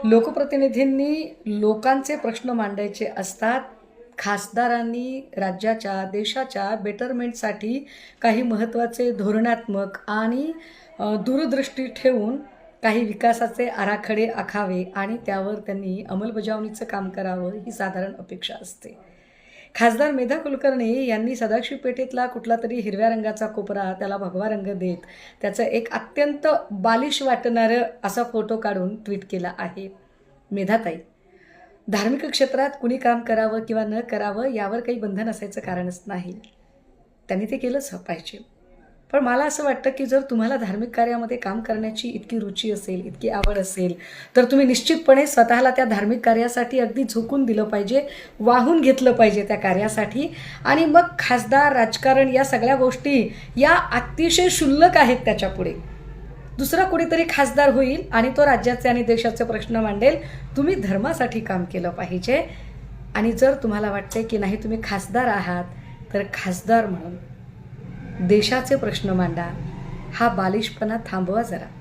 लोकप्रतिनिधींनी लोकांचे प्रश्न मांडायचे असतात. खासदारांनी राज्याच्या, देशाच्या बेटरमेंटसाठी काही महत्त्वाचे धोरणात्मक आणि दूरदृष्टी ठेवून काही विकासाचे आराखडे आखावे आणि त्यावर त्यांनी अंमलबजावणीचं काम करावं, ही साधारण अपेक्षा असते. खासदार मेधा कुलकर्णी यांनी सदाशिव पेठेतला कुठला तरी हिरव्या रंगाचा कोपरा त्याला भगवा रंग देत त्याचं एक अत्यंत बालिश वाटणारं असा फोटो काढून ट्विट केला आहे. मेधाताई, धार्मिक क्षेत्रात कुणी काम करावं किंवा न करावं यावर काही बंधन असायचं कारणच नाही. त्यांनी ते केलंच पाहिजे. पण मला असं वाटतं की जर तुम्हाला धार्मिक कार्यामध्ये काम करण्याची इतकी रुची असेल, इतकी आवड असेल, तर तुम्ही निश्चितपणे स्वतःला त्या धार्मिक कार्यासाठी अगदी झोकून दिलं पाहिजे, वाहून घेतलं पाहिजे त्या कार्यासाठी. आणि मग खासदार, राजकारण या सगळ्या गोष्टी या अतिशय क्षुल्लक आहेत त्याच्यापुढे. दुसरा कोणीतरी खासदार होईल आणि तो राज्याचे आणि देशाचे प्रश्न मांडेल. तुम्ही धर्मासाठी काम केलं पाहिजे. आणि जर तुम्हाला वाटते की नाही तुम्ही खासदार आहात, तर खासदार म्हणून देशाचे प्रश्न मांडा. हा बालिशपणा थांबवा जरा.